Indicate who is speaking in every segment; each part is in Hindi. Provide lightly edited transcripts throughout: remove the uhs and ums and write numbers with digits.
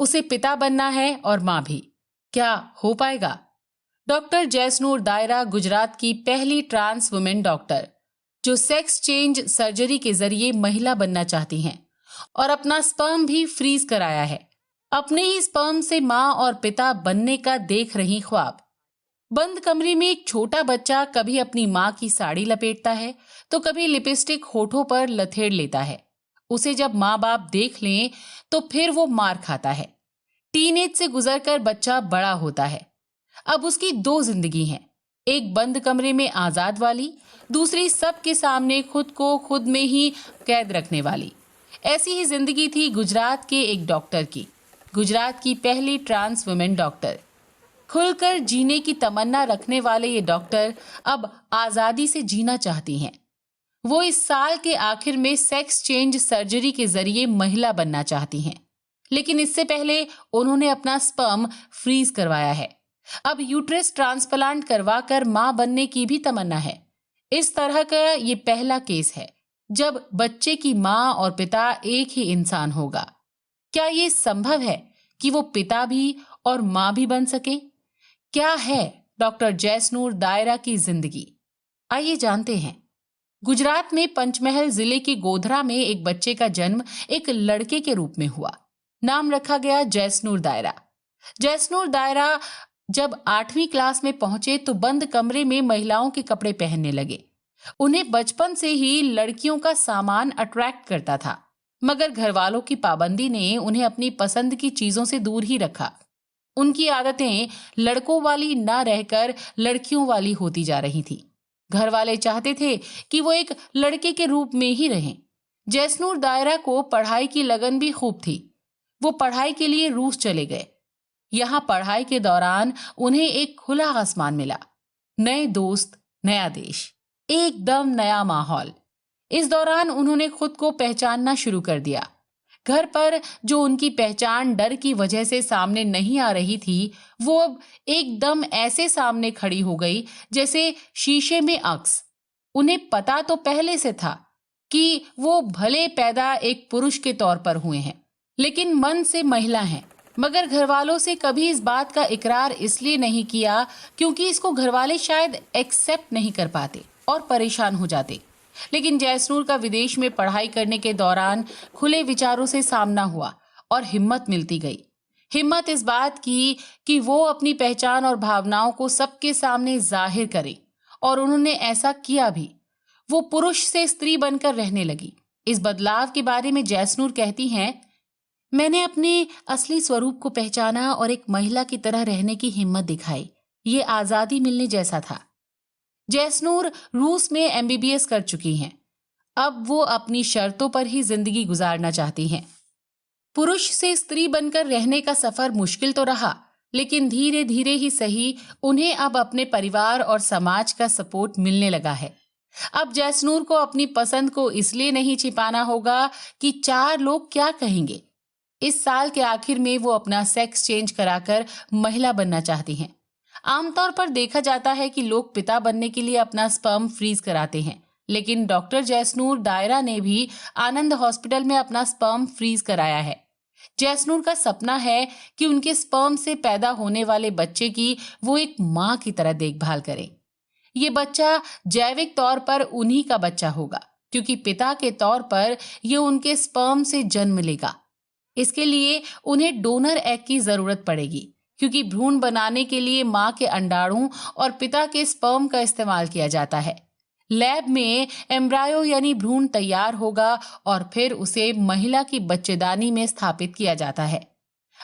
Speaker 1: उसे पिता बनना है और माँ भी। क्या हो पाएगा? डॉक्टर जैसनूर दायरा गुजरात की पहली ट्रांस वुमेन डॉक्टर, जो सेक्स चेंज सर्जरी के जरिए महिला बनना चाहती हैं और अपना स्पर्म भी फ्रीज कराया है। अपने ही स्पर्म से माँ और पिता बनने का देख रही ख्वाब। बंद कमरे में एक छोटा बच्चा कभी अपनी माँ की साड़ी लपेटता है तो कभी लिपस्टिक होठों पर लथेड़ लेता है। उसे जब माँ बाप देख लें तो फिर वो मार खाता है। टीनेज से गुजरकर बच्चा बड़ा होता है। अब उसकी दो जिंदगी हैं, एक बंद कमरे में आजाद वाली, दूसरी सबके सामने खुद को खुद में ही कैद रखने वाली। ऐसी ही जिंदगी थी गुजरात के एक डॉक्टर की, गुजरात की पहली ट्रांस वुमेन डॉक्टर। खुलकर जीने की तमन्ना रखने वाले ये डॉक्टर अब आजादी से जीना चाहती हैं। वो इस साल के आखिर में सेक्स चेंज सर्जरी के जरिए महिला बनना चाहती हैं, लेकिन इससे पहले उन्होंने अपना स्पर्म फ्रीज करवाया है। अब यूट्रस ट्रांसप्लांट करवाकर मां बनने की भी तमन्ना है। इस तरह का ये पहला केस है जब बच्चे की मां और पिता एक ही इंसान होगा। क्या ये संभव है कि वो पिता भी और मां भी बन सके? क्या है डॉक्टर जैसनूर दायरा की जिंदगी? आइए जानते हैं। गुजरात में पंचमहल जिले के गोधरा में एक बच्चे का जन्म एक लड़के के रूप में हुआ। नाम रखा गया जैसनूर दायरा। जैसनूर दायरा जब 8वीं क्लास में पहुंचे तो बंद कमरे में महिलाओं के कपड़े पहनने लगे। उन्हें बचपन से ही लड़कियों का सामान अट्रैक्ट करता था, मगर घर वालों की पाबंदी ने उन्हें अपनी पसंद की चीजों से दूर ही रखा। उनकी आदतें लड़कों वाली ना रहकर लड़कियों वाली होती जा रही थी। घर वाले चाहते थे कि वो एक लड़के के रूप में ही रहें। जैसनूर दायरा को पढ़ाई की लगन भी खूब थी। वो पढ़ाई के लिए रूस चले गए। यहाँ पढ़ाई के दौरान उन्हें एक खुला आसमान मिला, नए दोस्त, नया देश, एकदम नया माहौल। इस दौरान उन्होंने खुद को पहचानना शुरू कर दिया। घर पर जो उनकी पहचान डर की वजह से सामने नहीं आ रही थी, वो अब एकदम ऐसे सामने खड़ी हो गई जैसे शीशे में अक्स। उन्हें पता तो पहले से था कि वो भले पैदा एक पुरुष के तौर पर हुए हैं, लेकिन मन से महिला हैं। मगर घरवालों से कभी इस बात का इकरार इसलिए नहीं किया क्योंकि इसको घरवाले शायद एक्सेप्ट नहीं कर पाते और परेशान हो जाते। लेकिन जैसनूर का विदेश में पढ़ाई करने के दौरान खुले विचारों से सामना हुआ और हिम्मत मिलती गई। हिम्मत इस बात की कि वो अपनी पहचान और भावनाओं को सबके सामने जाहिर करे, और उन्होंने ऐसा किया भी। वो पुरुष से स्त्री बनकर रहने लगी। इस बदलाव के बारे में जैसनूर कहती हैं, मैंने अपने असली स्वरूप को पहचाना और एक महिला की तरह रहने की हिम्मत दिखाई। ये आजादी मिलने जैसा था। जैसनूर रूस में एमबीबीएस कर चुकी हैं। अब वो अपनी शर्तों पर ही जिंदगी गुजारना चाहती हैं। पुरुष से स्त्री बनकर रहने का सफर मुश्किल तो रहा, लेकिन धीरे धीरे ही सही उन्हें अब अपने परिवार और समाज का सपोर्ट मिलने लगा है। अब जैसनूर को अपनी पसंद को इसलिए नहीं छिपाना होगा कि 4 लोग क्या कहेंगे। इस साल के आखिर में वो अपना सेक्स चेंज कराकर महिला बनना चाहती हैं। आमतौर पर देखा जाता है कि लोग पिता बनने के लिए अपना स्पर्म फ्रीज कराते हैं, लेकिन डॉक्टर जैसनूर दायरा ने भी आनंद हॉस्पिटल में अपना स्पर्म फ्रीज कराया है। जैसनूर का सपना है कि उनके स्पर्म से पैदा होने वाले बच्चे की वो एक मां की तरह देखभाल करें। ये बच्चा जैविक तौर पर उन्हीं का बच्चा होगा, क्योंकि पिता के तौर पर ये उनके स्पर्म से जन्म लेगा। इसके लिए उन्हें डोनर एग की जरूरत पड़ेगी, क्योंकि भ्रूण बनाने के लिए मां के अंडाणु और पिता के स्पर्म का इस्तेमाल किया जाता है। लैब में एम्ब्रायो यानी भ्रूण तैयार होगा और फिर उसे महिला की बच्चेदानी में स्थापित किया जाता है।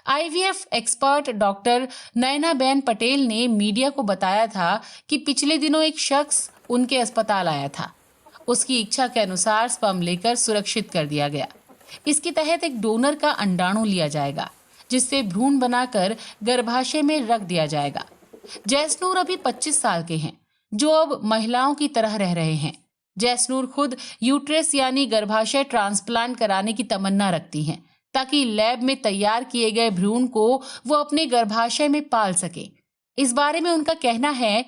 Speaker 1: IVF expert doctor Nayanaben Patel ने मीडिया को बताया था कि पिछले दिनों एक शख्स उनके अस्पताल आया था। उसकी इच्छा के अनुसार स्पर्म लेकर सुरक्षित कर दिया गया। इसके तहत एक डोनर का अंडाणु लिया जाएगा, जिससे भ्रूण बनाकर गर्भाशय में रख दिया जाएगा। जैसनूर अभी 25 साल के हैं, जो अब महिलाओं की तरह रह रहे हैं। जैसनूर खुद यूट्रस यानी गर्भाशय ट्रांसप्लांट कराने की तमन्ना रखती हैं, ताकि लैब में तैयार किए गए भ्रूण को वो अपने गर्भाशय में पाल सके। इस बारे में उनका कहना है,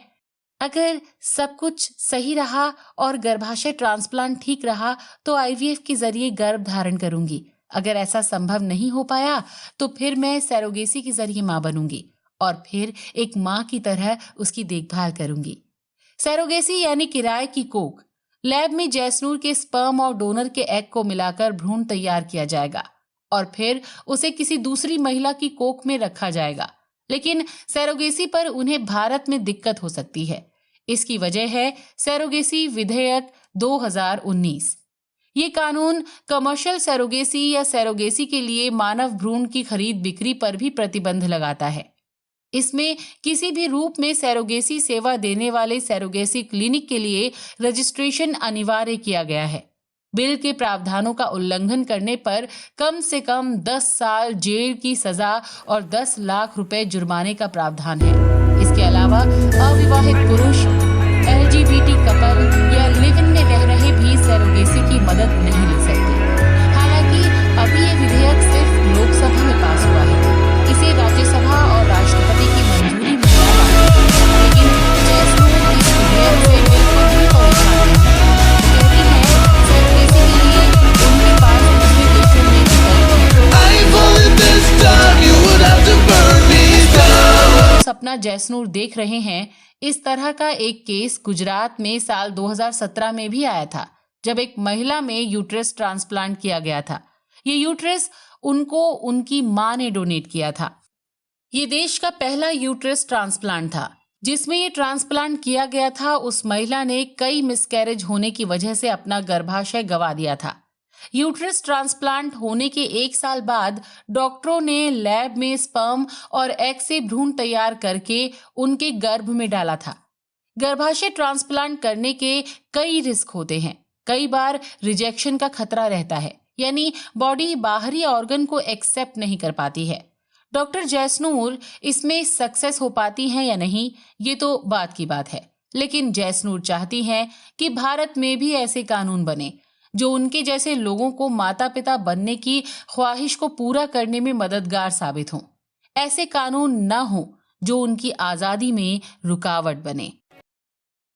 Speaker 1: अगर सब कुछ सही रहा और गर्भाशय ट्रांसप्लांट ठीक रहा तो आईवीएफ के जरिए गर्भ धारण करूंगी। अगर ऐसा संभव नहीं हो पाया तो फिर मैं सैरोगेसी के जरिए मां बनूंगी और फिर एक मां की तरह उसकी देखभाल करूंगी। सैरोगेसी यानी किराए की कोख। लैब में जैसनूर के स्पर्म और डोनर के एग को मिलाकर भ्रूण तैयार किया जाएगा और फिर उसे किसी दूसरी महिला की कोख में रखा जाएगा। लेकिन सैरोगेसी पर उन्हें भारत में दिक्कत हो सकती है। इसकी वजह है सैरोगेसी विधेयक 2019। ये कानून कमर्शियल सैरोगेसी या सैरोगेसी के लिए मानव भ्रूण की खरीद बिक्री पर भी प्रतिबंध लगाता है। इसमें किसी भी रूप में सैरोगेसी सेवा देने वाले सैरोगेसी क्लिनिक के लिए रजिस्ट्रेशन अनिवार्य किया गया है। बिल के प्रावधानों का उल्लंघन करने पर कम से कम 10 साल जेल की सजा और 10 लाख रुपए जुर्माने का प्रावधान है। इसके अलावा अविवाहित पुरुष, LGBT कपल या लिव इन में रह रहे भी सैरोगेसी की मदद नहीं ले सकते। हालांकि अभी ये विधेयक सिर्फ लोकसभा में पास हुआ है। इसे राज्यसभा और राष्ट्रपति की मंजूरी मिलना बाकी है। लेकिन जैसनूर इस विधेयक से बिल्कुल भी परेशान नहीं है। कहती हैं सैरोगेसी के लिए उनके पास दूसरे देशों में सपना जैसनूर देख रहे हैं। इस तरह का एक केस गुजरात में साल 2017 में भी आया था, जब एक महिला में यूट्रस ट्रांसप्लांट किया गया था। ये यूट्रस उनको उनकी मां ने डोनेट किया था। ये देश का पहला यूट्रस ट्रांसप्लांट था। जिसमें ये ट्रांसप्लांट किया गया था, उस महिला ने कई मिसकैरेज होने की वजह से अपना गर्भाशय गंवा दिया था। यूट्रस ट्रांसप्लांट होने के 1 साल बाद डॉक्टरों ने लैब में स्पर्म और एग से भ्रूण तैयार करके उनके गर्भ में डाला था। गर्भाशय ट्रांसप्लांट करने के कई रिस्क होते हैं। कई बार रिजेक्शन का खतरा रहता है, यानी बॉडी बाहरी ऑर्गन को एक्सेप्ट नहीं कर पाती है। डॉक्टर जैसनूर इसमें सक्सेस हो पाती हैं या नहीं, ये तो बात की बात है। लेकिन जैसनूर चाहती हैं कि भारत में भी ऐसे कानून बने जो उनके जैसे लोगों को माता पिता बनने की ख्वाहिश को पूरा करने में मददगार साबित हों। ऐसे कानून न हो जो उनकी आजादी में रुकावट बने।